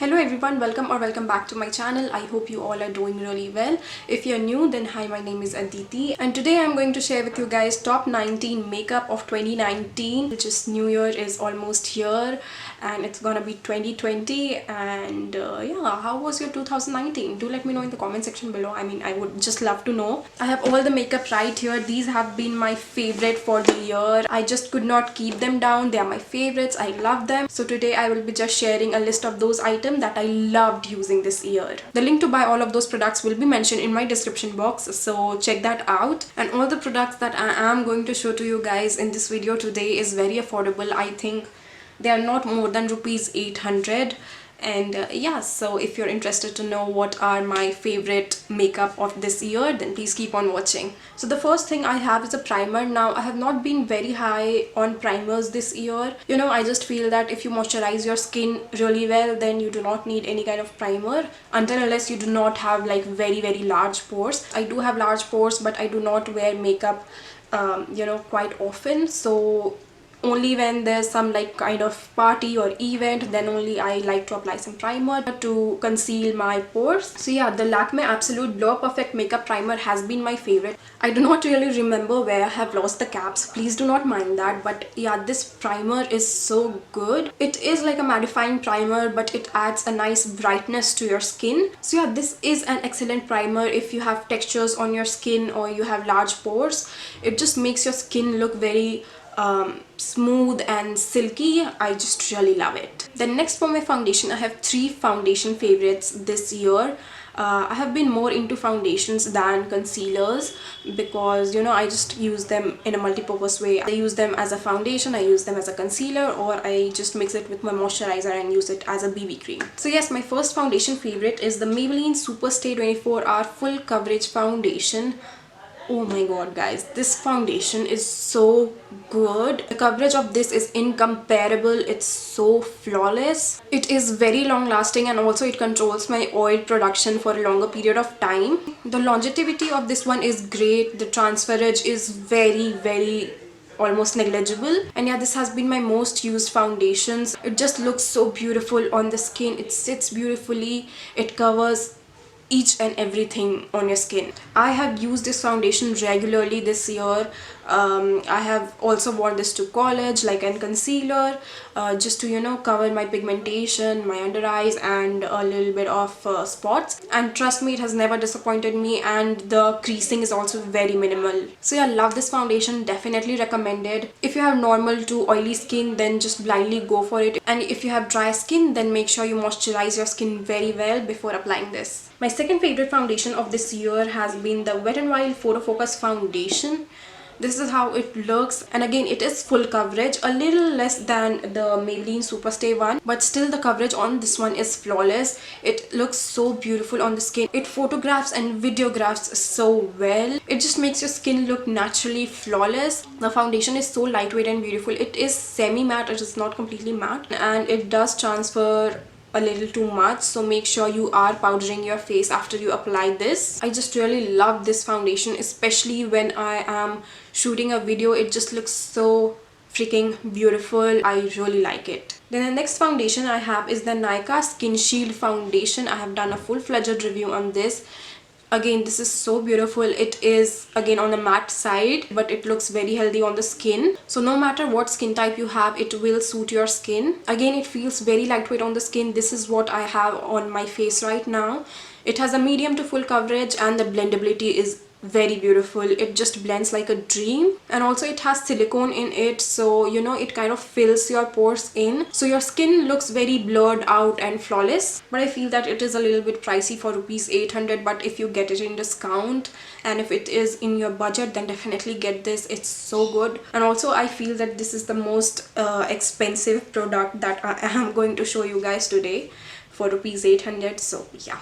Hello everyone, welcome back to my channel. I hope you all are doing really well. If you're new, then hi, my name is Adity and today I'm going to share with you guys top 19 makeup of 2019, which is New Year is almost here and it's gonna be 2020. And yeah, how was your 2019? Do let me know in the comment section below. I would just love to know. I have all the makeup right here. These have been my favorite for the year. I just could not keep them down. They are my favorites. I love them. So today I will be just sharing a list of those items that I loved using this year. The link to buy all of those products will be mentioned in my description box, so check that out. And all the products that I am going to show to you guys in this video today is very affordable. I think they are not more than rupees 800. And yeah, so if you're interested to know what are my favorite makeup of this year, then please keep on watching. So the first thing I have is a primer. Now I have not been very high on primers this year. You know, I just feel that if you moisturize your skin really well, then you do not need any kind of primer until unless you do not have like very large pores. I do have large pores, but I do not wear makeup quite often. So only when there's some like kind of party or event, then only I like to apply some primer to conceal my pores. So yeah, the Lakme Absolute Blur Perfect Makeup Primer has been my favorite. I do not really remember where I have lost the caps, please do not mind that, but yeah, this primer is so good. It is like a mattifying primer, but it adds a nice brightness to your skin. So yeah, this is an excellent primer if you have textures on your skin or you have large pores. It just makes your skin look very smooth and silky. I just really love it. Then next for my foundation, I have three foundation favorites this year. I have been more into foundations than concealers because I just use them in a multi-purpose way. I use them as a foundation, I use them as a concealer, or I just mix it with my moisturizer and use it as a BB cream. So yes, my first foundation favorite is the Maybelline Superstay 24-Hour Full Coverage Foundation. Oh my god guys, this foundation is so good. The coverage of this is incomparable. It's so flawless. It is very long lasting and also it controls my oil production for a longer period of time. The longevity of this one is great. The transferage is very almost negligible. And yeah, this has been my most used foundations. It just looks so beautiful on the skin. It sits beautifully. It covers each and everything on your skin. I have used this foundation regularly this year. I have also worn this to college like a concealer, just to cover my pigmentation, my under eyes, and a little bit of spots. And trust me, it has never disappointed me, and the creasing is also very minimal. So yeah, love this foundation, definitely recommended. If you have normal to oily skin, then just blindly go for it, and if you have dry skin, then make sure you moisturize your skin very well before applying this. My second favorite foundation of this year has been the Wet n Wild Photo Focus Foundation. This is how it looks, and again it is full coverage, a little less than the Maybelline Superstay one, but still the coverage on this one is flawless. It looks so beautiful on the skin. It photographs and videographs so well. It just makes your skin look naturally flawless. The foundation is so lightweight and beautiful. It is semi matte, it is not completely matte, and it does transfer a little too much, so make sure you are powdering your face after you apply this. I just really love this foundation, especially when I am shooting a video. It just looks so freaking beautiful. I really like it. Then the next foundation I have is the Nykaa Skin Shield Foundation. I have done a full-fledged review on this. Again, this is so beautiful. It is again on the matte side, but it looks very healthy on the skin. So no matter what skin type you have, it will suit your skin. Again, it feels very lightweight on the skin. This is what I have on my face right now. It has a medium to full coverage and the blendability is very beautiful. It just blends like a dream, and also it has silicone in it, so it kind of fills your pores in, so your skin looks very blurred out and flawless. But I feel that it is a little bit pricey for rupees 800, but if you get it in discount and if it is in your budget, then definitely get this. It's so good. And also I feel that this is the most expensive product that I am going to show you guys today for rupees 800. So yeah.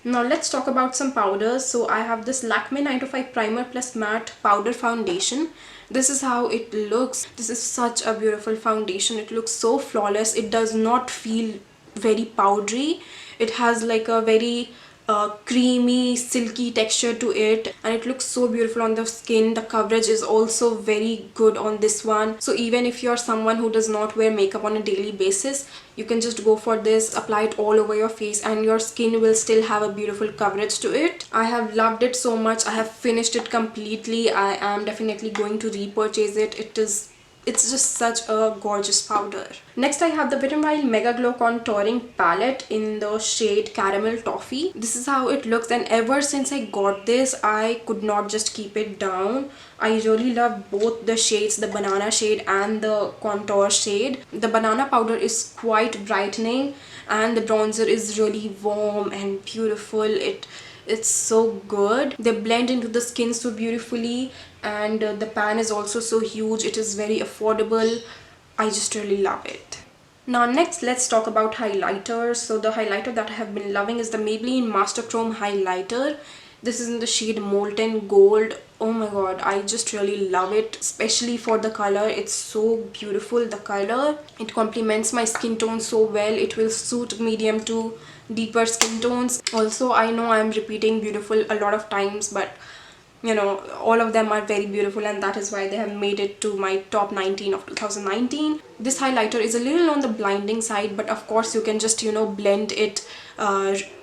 Now let's talk about some powders. So I have this Lakme 9 to 5 Primer Plus Matte Powder Foundation. This is how it looks. This is such a beautiful foundation. It looks so flawless. It does not feel very powdery. It has like a very creamy silky texture to it, and it looks so beautiful on the skin. The coverage is also very good on this one, so even if you're someone who does not wear makeup on a daily basis, you can just go for this, apply it all over your face, and your skin will still have a beautiful coverage to it. I have loved it so much. I have finished it completely. I am definitely going to repurchase it. It's just such a gorgeous powder. Next I have the Wet n Wild Megaglo Contouring Palette in the shade Caramel Toffee. This is how it looks, and ever since I got this, I could not just keep it down. I really love both the shades, the banana shade and the contour shade. The banana powder is quite brightening and the bronzer is really warm and beautiful. It's so good. They blend into the skin so beautifully, and the pan is also so huge. It is very affordable. I just really love it. Now next, let's talk about highlighters. So the highlighter that I have been loving is the Maybelline Master Chrome highlighter. This is in the shade Molten Gold. Oh my god, I just really love it, especially for the color. It's so beautiful, the color. It complements my skin tone so well. It will suit medium to deeper skin tones. Also, I know I'm repeating beautiful a lot of times, but you know, all of them are very beautiful, and that is why they have made it to my top 19 of 2019. This highlighter is a little on the blinding side, but of course you can just, you know, blend it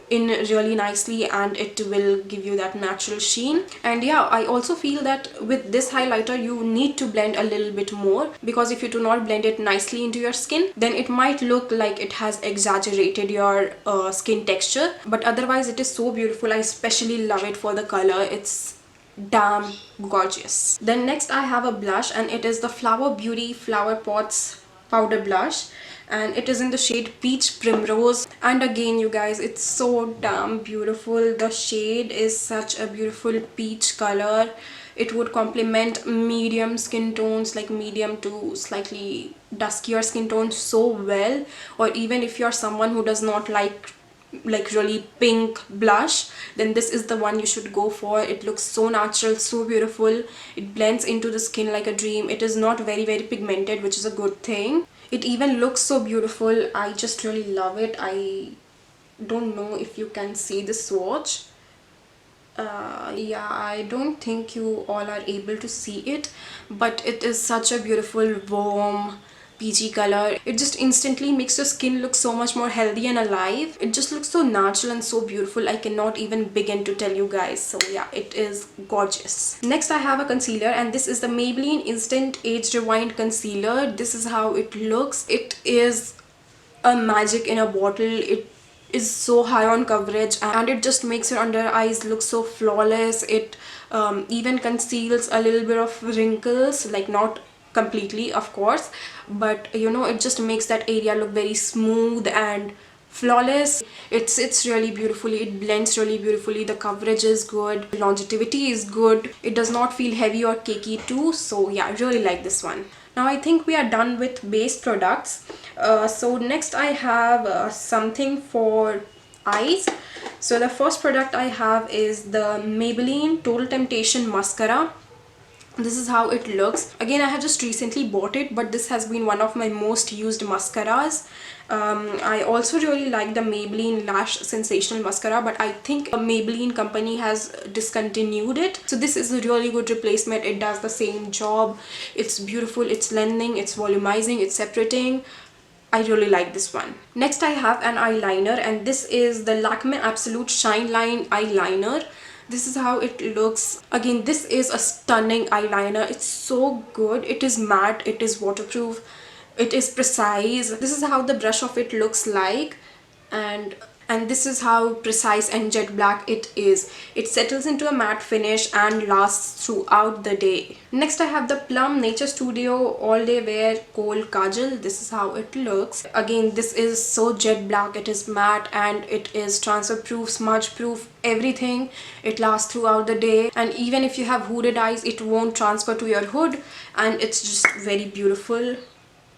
in really nicely and it will give you that natural sheen. And yeah, I also feel that with this highlighter you need to blend a little bit more, because if you do not blend it nicely into your skin, then it might look like it has exaggerated your skin texture, but otherwise it is so beautiful. I especially love it for the color. It's damn gorgeous. Then next I have a blush, and it is the Flower Beauty Flower Pots powder blush, and it is in the shade Peach Primrose. And again, you guys, it's so damn beautiful. The shade is such a beautiful peach color. It would complement medium skin tones, like medium to slightly duskier skin tones, so well. Or even if you're someone who does not like really pink blush, then this is the one you should go for. It looks so natural, so beautiful. It blends into the skin like a dream. It is not very pigmented, which is a good thing. It even looks so beautiful. I just really love it. I don't know if you can see the swatch. Yeah, I don't think you all are able to see it, but it is such a beautiful warm peachy color. It just instantly makes your skin look so much more healthy and alive. It just looks so natural and so beautiful. I cannot even begin to tell you guys. So yeah, it is gorgeous. Next I have a concealer, and this is the Maybelline Instant Age Rewind Concealer. This is how it looks. It is a magic in a bottle. It is so high on coverage, and it just makes your under eyes look so flawless. It even conceals a little bit of wrinkles, like not completely of course, but you know, it just makes that area look very smooth and flawless. It sits really beautifully, it blends really beautifully, the coverage is good, longevity is good, it does not feel heavy or cakey too. So yeah, I really like this one. Now I think we are done with base products. So next I have something for eyes. So the first product I have is the Maybelline Total Temptation Mascara. This is how it looks. Again, I have just recently bought it, but this has been one of my most used mascaras. I also really like the Maybelline Lash Sensational Mascara, but I think a Maybelline company has discontinued it. So this is a really good replacement. It does the same job. It's beautiful, it's lengthening, it's volumizing, it's separating. I really like this one. Next I have an eyeliner, and this is the Lakme Absolute Shine Line Eyeliner. This is how it looks. Again, this is a stunning eyeliner. It's so good. It is matte, it is waterproof, it is precise. This is how the brush of it looks like, and this is how precise and jet black it is. It settles into a matte finish and lasts throughout the day. Next I have the Plum Nature Studio All Day Wear Kohl Kajal. This is how it looks. Again, this is so jet black, it is matte, and it is transfer proof, smudge proof, everything. It lasts throughout the day, and even if you have hooded eyes, it won't transfer to your hood, and it's just very beautiful.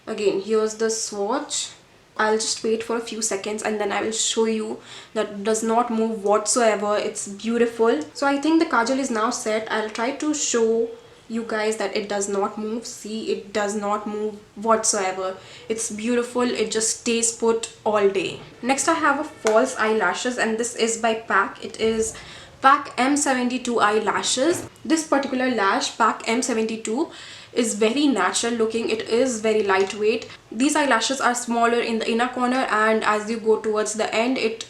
Again, here's the swatch. I'll just wait for a few seconds and then I will show you that it does not move whatsoever. It's beautiful. So I think the kajal is now set. I'll try to show you guys that it does not move. See, it does not move whatsoever. It's beautiful. It just stays put all day. Next I have a false eyelashes, and this is by PAC. It is PAC M72 eyelashes. This particular lash, PAC M72, is very natural looking. It is very lightweight. These eyelashes are smaller in the inner corner, and as you go towards the end, it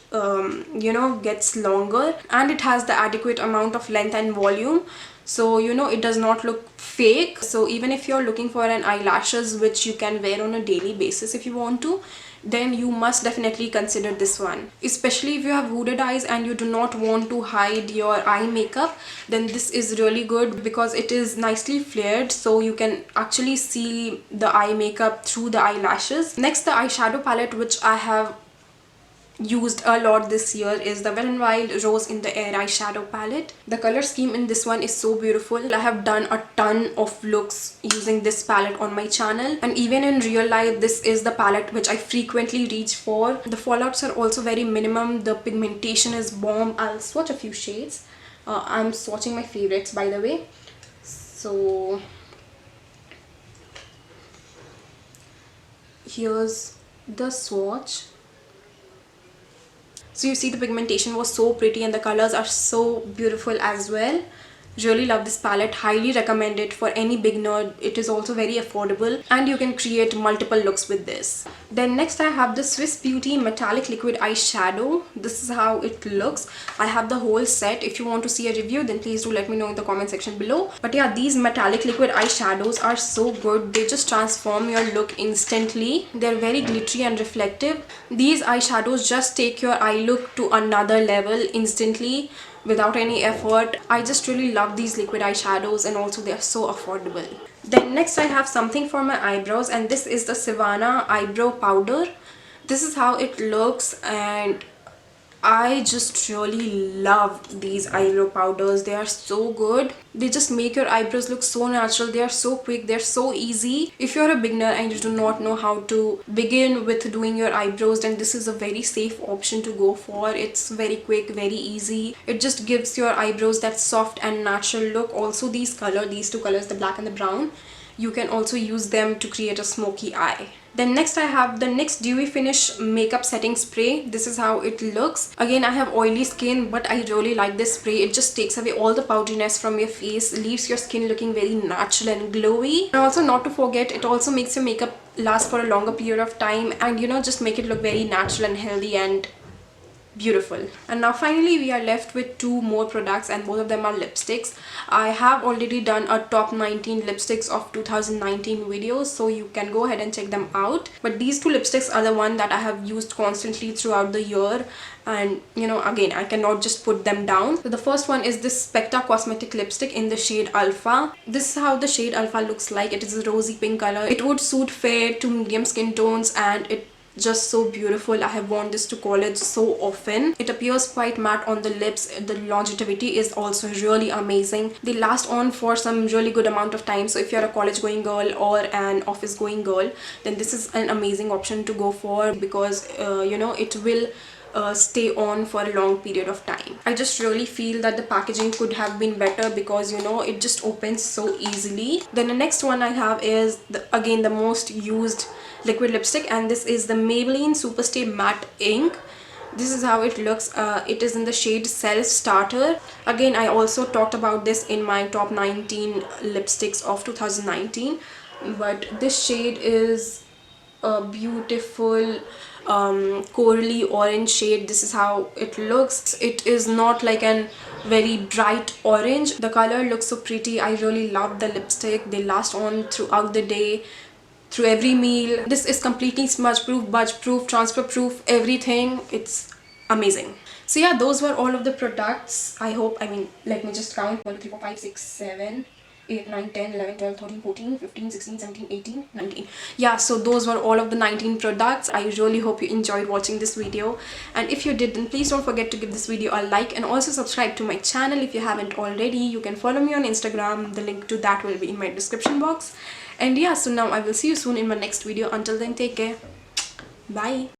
gets longer, and it has the adequate amount of length and volume, so it does not look fake. So even if you're looking for an eyelashes which you can wear on a daily basis if you want to, then you must definitely consider this one. Especially if you have hooded eyes and you do not want to hide your eye makeup, then this is really good because it is nicely flared, so you can actually see the eye makeup through the eyelashes. Next, the eyeshadow palette which I have used a lot this year is the Wet n Wild Rose in the Air eyeshadow palette. The color scheme in this one is so beautiful. I have done a ton of looks using this palette on my channel, and even in real life this is the palette which I frequently reach for. The fallouts are also very minimum. The pigmentation is bomb. I'll swatch a few shades. I'm swatching my favorites, by the way. So here's the swatch. So you see the pigmentation was so pretty and the colors are so beautiful as well. Really love this palette. Highly recommend it for any beginner. It is also very affordable and you can create multiple looks with this. Then next I have the Swiss Beauty Metallic Liquid Eyeshadow. This is how it looks. I have the whole set. If you want to see a review, then please do let me know in the comment section below. But yeah, these metallic liquid eyeshadows are so good. They just transform your look instantly. They're very glittery and reflective. These eyeshadows just take your eye look to another level instantly, without any effort. I just really love these liquid eyeshadows, and also they are so affordable. Then next I have something for my eyebrows, and this is the Savannah eyebrow powder. This is how it looks, and I just really love these eyebrow powders. They are so good. They just make your eyebrows look so natural. They are so quick. They're so easy. If you're a beginner and you do not know how to begin with doing your eyebrows, then this is a very safe option to go for. It's very quick, very easy. It just gives your eyebrows that soft and natural look. Also these two colors, the black and the brown, you can also use them to create a smoky eye. Then next I have the NYX Dewy Finish Makeup Setting Spray. This is how it looks. Again, I have oily skin, but I really like this spray. It just takes away all the powderiness from your face, leaves your skin looking very natural and glowy. And also, not to forget, it also makes your makeup last for a longer period of time, and just make it look very natural and healthy and beautiful. And now finally we are left with two more products, and both of them are lipsticks. I have already done a top 19 lipsticks of 2019 videos, so you can go ahead and check them out. But these two lipsticks are the one that I have used constantly throughout the year, and again, I cannot just put them down. So the first one is this Specta Cosmetic lipstick in the shade Alpha. This is how the shade Alpha looks like. It is a rosy pink color. It would suit fair to medium skin tones, and it just so beautiful. I have worn this to college so often. It appears quite matte on the lips. The longevity is also really amazing. They last on for some really good amount of time. So if you're a college going girl or an office going girl, then this is an amazing option to go for, because it will stay on for a long period of time. I just really feel that the packaging could have been better, because it just opens so easily. Then the next one I have is again the most used liquid lipstick, and this is the Maybelline Superstay Matte Ink. This is how it looks. It is in the shade Self Starter. Again, I also talked about this in my top 19 lipsticks of 2019, but this shade is a beautiful corally orange shade. This is how it looks. It is not like an very bright orange. The color looks so pretty. I really love the lipstick. They last on throughout the day, through every meal. This is completely smudge proof, budge proof, transfer proof, everything. It's amazing. So yeah, those were all of the products. Let me just count. 1 2 3 4 5 6 7 8 9 10 11 12 13 14 15 16 17 18 19. Yeah, so those were all of the 19 products. I really hope you enjoyed watching this video, and if you did, then please don't forget to give this video a like, and also subscribe to my channel if you haven't already. You can follow me on Instagram. The link to that will be in my description box. And yeah, so now I will see you soon in my next video. Until then, take care. Bye.